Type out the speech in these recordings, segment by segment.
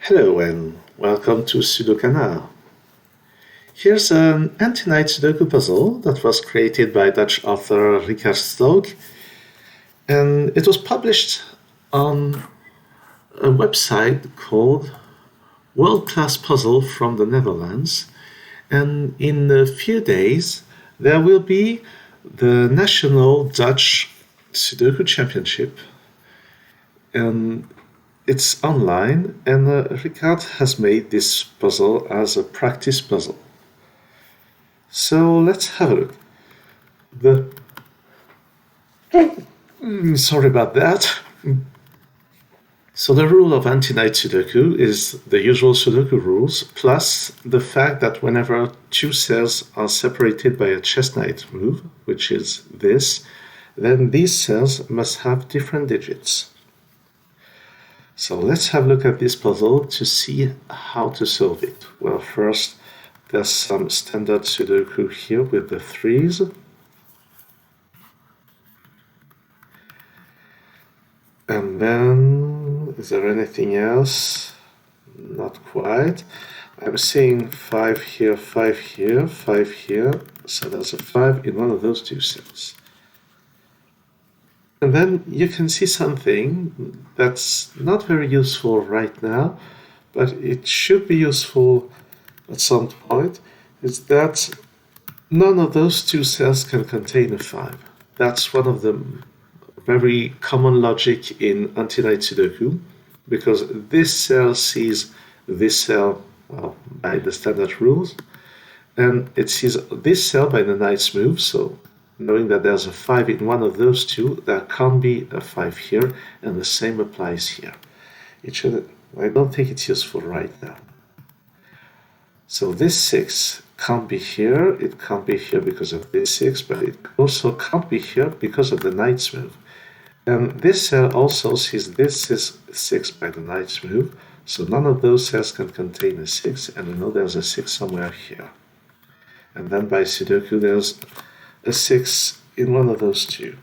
Hello and welcome to SudoKanard. Here's an Antiknight Sudoku puzzle that was created by Dutch author Richard Stolk, and it was published on a website called World Class Puzzle from the Netherlands. And in a few days, there will be the National Dutch Sudoku Championship. And it's online, and Richard has made this puzzle as a practice puzzle. So let's have a look. Sorry about that. So the rule of Antiknight Sudoku is the usual Sudoku rules, plus the fact that whenever two cells are separated by a chess knight move, which is this, then these cells must have different digits. So let's have a look at this puzzle to see how to solve it. Well, first, there's some standard Sudoku here with the threes. And then, is there anything else? Not quite. I'm seeing 5 here, 5 here, 5 here. So there's a 5 in one of those two cells. And then you can see something that's not very useful right now, but it should be useful at some point, is that none of those two cells can contain a 5. That's one of the very common logic in Antiknight Sudoku, because this cell sees this cell, well, by the standard rules, and it sees this cell by the knight's move, so knowing that there's a 5 in one of those two, there can't be a 5 here, and the same applies here. I don't think it's useful right now. So this 6 can't be here, it can't be here because of this 6, but it also can't be here because of the knight's move. And this cell also sees this is 6 by the knight's move, so none of those cells can contain a 6, and we know there's a 6 somewhere here. And then by Sudoku there's a 6 in one of those two.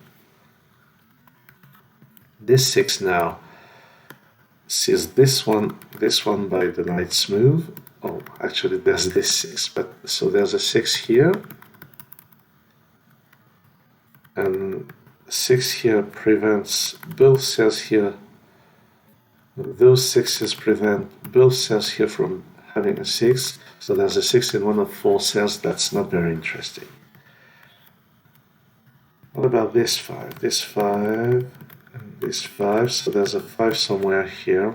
This 6 now sees this one by the knight's move. Oh, actually there's this 6, but so there's a 6 here, and 6 here prevents both cells here. Those 6s prevent both cells here from having a 6, so there's a 6 in one of 4 cells. That's not very interesting. What about this 5? This 5 and this 5, so there's a 5 somewhere here.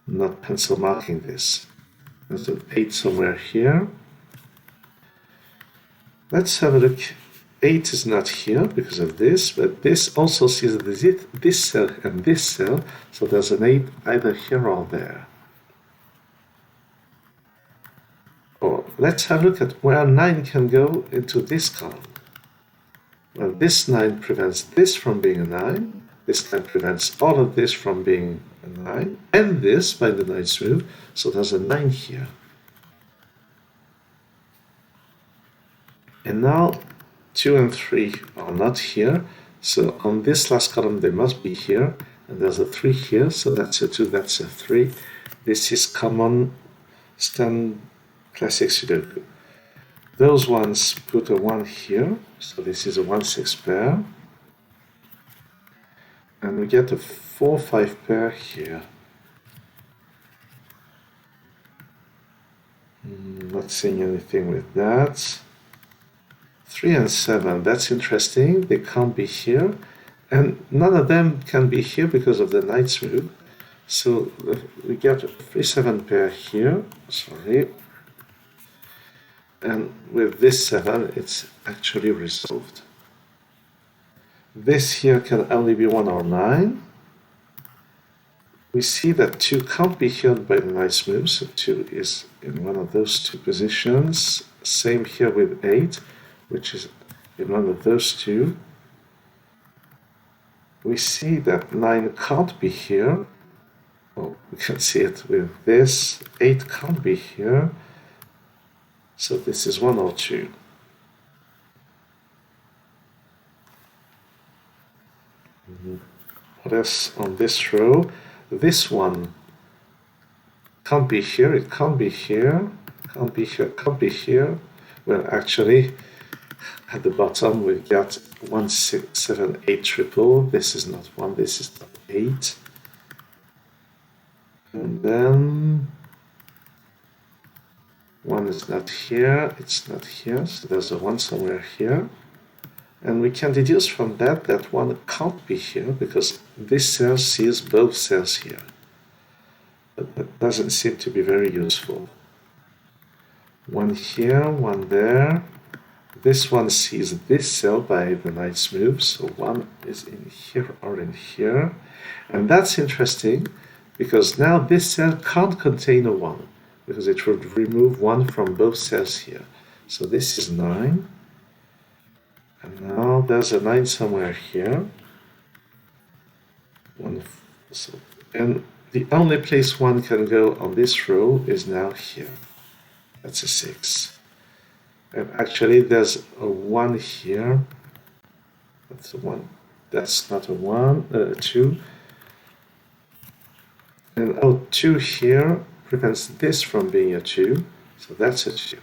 I'm not pencil marking this. There's an 8 somewhere here. Let's have a look. 8 is not here because of this, but this also sees this cell and this cell, so there's an 8 either here or there. Or let's have a look at where 9 can go into this column. Well, this 9 prevents this from being a 9, this 9 prevents all of this from being a 9, and this by the knight's move, so there's a 9 here. And now 2 and 3 are not here, so on this last column they must be here, and there's a 3 here, so that's a 2, that's a 3. This is common standard classic Sudoku. Those ones put a 1 here, so this is a 1-6 pair. And we get a 4-5 pair here. Not seeing anything with that. 3 and 7, that's interesting, they can't be here. And none of them can be here because of the knight's move. So we get a 3-7 pair here, sorry. And with this 7, it's actually resolved. This here can only be 1 or 9. We see that 2 can't be here by the knight's move, so 2 is in one of those two positions. Same here with 8, which is in one of those two. We see that 9 can't be here. Oh, we can see it with this. 8 can't be here. So this is 1 or 2. What else on this row? This one can't be here, it can't be here, can't be here, can't be here. Well, actually, at the bottom we got 1, 6, 7, 8 triple. This is not 1, this is not 8. And then 1 is not here, it's not here, so there's a 1 somewhere here. And we can deduce from that that 1 can't be here because this cell sees both cells here. But that doesn't seem to be very useful. 1 here, 1 there. This one sees this cell by the knight's move, so 1 is in here or in here. And that's interesting because now this cell can't contain a 1 because it would remove 1 from both cells here. So this is 9. And now there's a 9 somewhere here. And the only place 1 can go on this row is now here. That's a 6. And actually there's a 1 here. That's a 1. That's not a 1, 2. And 2 here prevents this from being a 2. So that's a 2.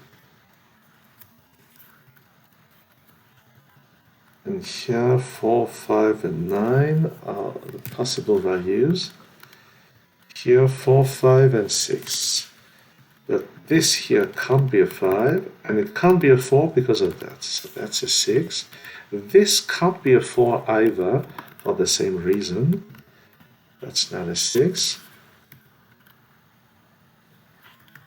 And here 4, 5, and 9 are the possible values. Here 4, 5, and 6. But this here can't be a 5, and it can't be a 4 because of that. So that's a 6. This can't be a 4 either for the same reason. That's not a 6.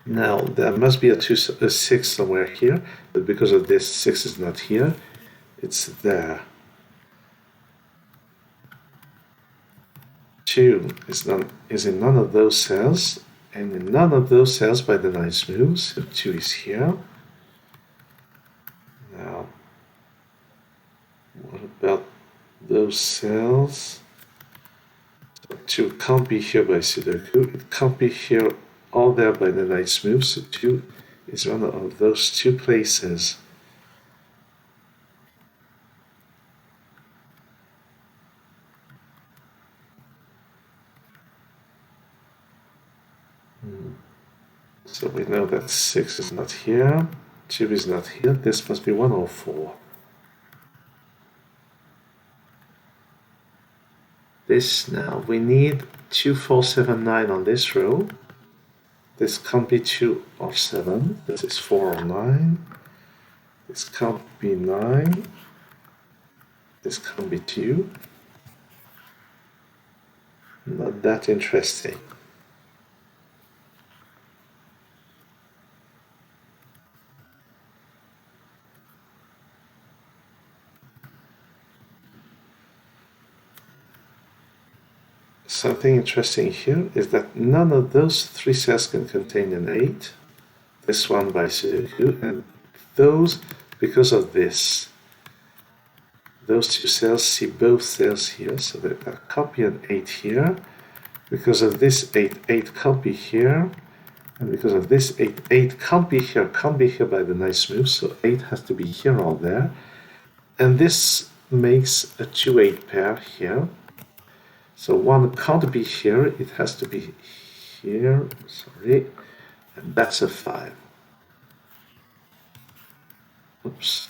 Now there must be a 6 somewhere here, but because of this 6 is not here. It's there. 2 is in none of those cells, and in none of those cells by the knight's move, so 2 is here. Now, what about those cells? So 2 can't be here by Sudoku, it can't be here all there by the knight's move, so 2 is one of those 2 places. So we know that 6 is not here, 2 is not here, this must be 1 or 4. This now, we need 2, 4, 7, 9 on this row. This can't be 2 or 7, this is 4 or 9. This can't be 9. This can't be 2. Not that interesting. Something interesting here is that none of those 3 cells can contain an 8. This one by Sudoku, and those because of this. Those 2 cells see both cells here, so there can't be an 8 here. Because of this 8, 8 can't be here. And because of this 8, 8 can't be here by the knight's move, so 8 has to be here or there. And this makes a 2-8 pair here. So 1 can't be here, it has to be here, sorry, and that's a 5. Oops.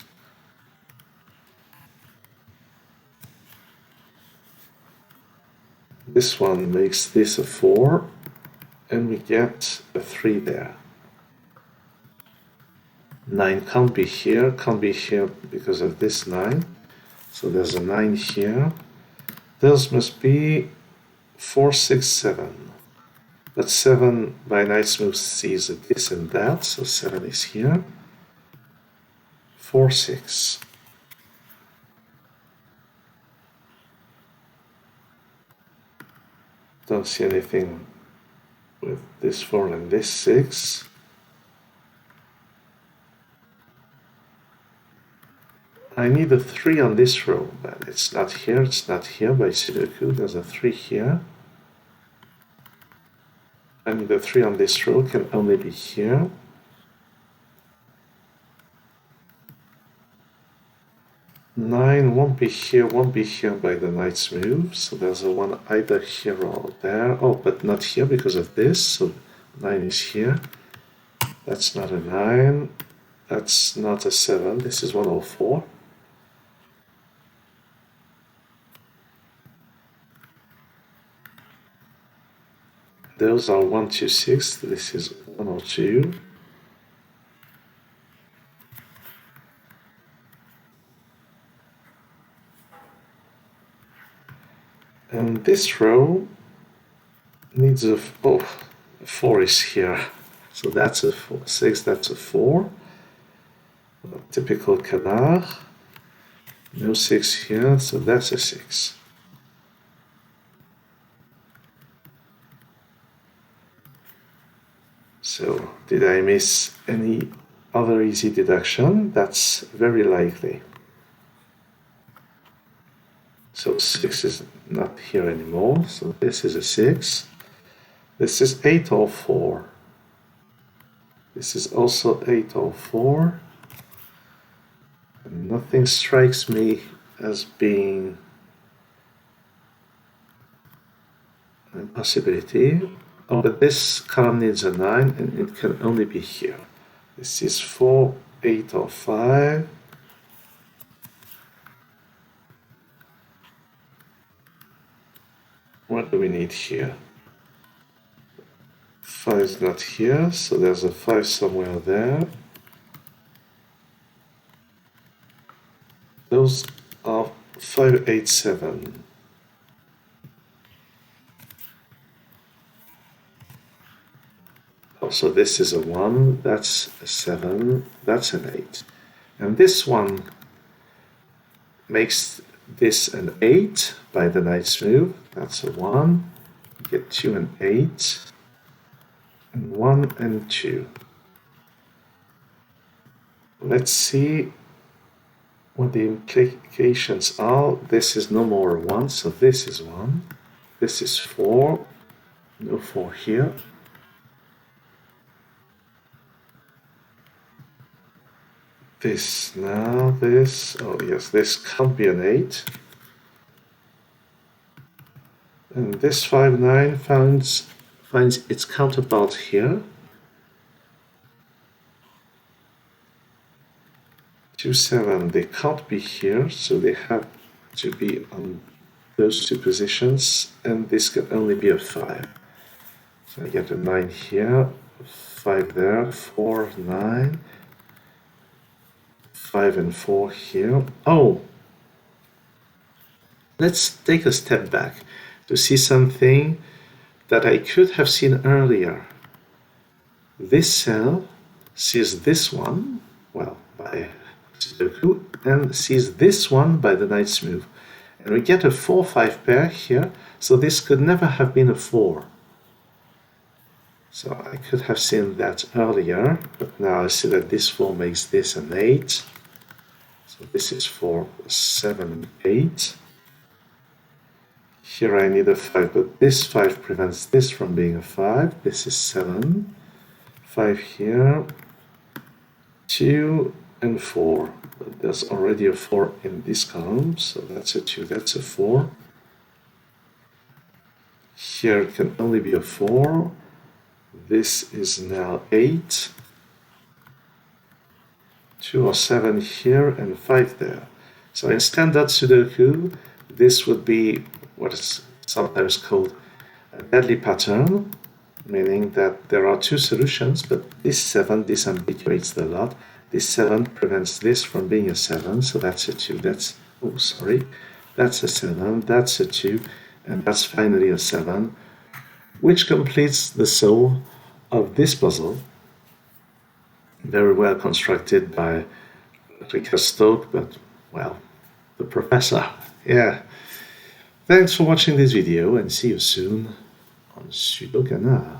This one makes this a 4, and we get a 3 there. 9 can't be here because of this 9, so there's a 9 here. Those must be 4, 6, 7. But 7 by knight's move sees this and that, so 7 is here. 4, 6. Don't see anything with this 4 and this 6. I need a 3 on this row, but it's not here by Sudoku. There's a 3 here. I need a 3 on this row, can only be here. Nine won't be here by the knight's move, so there's a 1 either here or there. Oh, but not here because of this, so 9 is here. That's not a 9. That's not a 7. This is 104. Those are 1, 2, 6. This is 102. And this row needs a 4 is here. So that's a 4, 6, that's a 4. Typical canard. No 6 here, so that's a 6. So, did I miss any other easy deduction? That's very likely. So 6 is not here anymore, so this is a 6. This is 8 or 4. This is also 8 or 4. And nothing strikes me as being a possibility. Oh, but this column needs a 9 and it can only be here. This is 4, 8 or 5. What do we need here? 5 is not here, so there's a 5 somewhere there. Those are 5, 8, 7. So this is a 1, that's a 7, that's an 8. And this one makes this an 8 by the knight's move. That's a 1. You get 2 and 8. And 1 and 2. Let's see what the implications are. This is no more a 1, so this is 1. This is 4. No 4 here. This now, this, oh yes, this can't be an 8. And this 5, 9 finds its counterpart here. 2, 7, they can't be here, so they have to be on those two positions, and this can only be a 5. So I get a 9 here, 5 there, 4, 9. 5 and 4 here. Oh! Let's take a step back to see something that I could have seen earlier. This cell sees this one, well, by Sudoku, and sees this one by the knight's move. And we get a 4-5 pair here, so this could never have been a 4. So I could have seen that earlier, but now I see that this 4 makes this an 8. So this is 4, 7, 8. Here I need a 5, but this 5 prevents this from being a 5. This is 7. 5 here. 2 and 4. But there's already a 4 in this column, so that's a 2, that's a 4. Here it can only be a 4. This is now 8. 2 or 7 here and 5 there. So in standard Sudoku, this would be what is sometimes called a deadly pattern, meaning that there are two solutions, but this 7 disambiguates the lot. This 7 prevents this from being a 7, so that's a 2. That's a 7, that's a 2, and that's finally a 7, which completes the soul of this puzzle. Very well constructed by Richard Stolk, but, well, the professor. Yeah. Thanks for watching this video and see you soon on SudoKanard.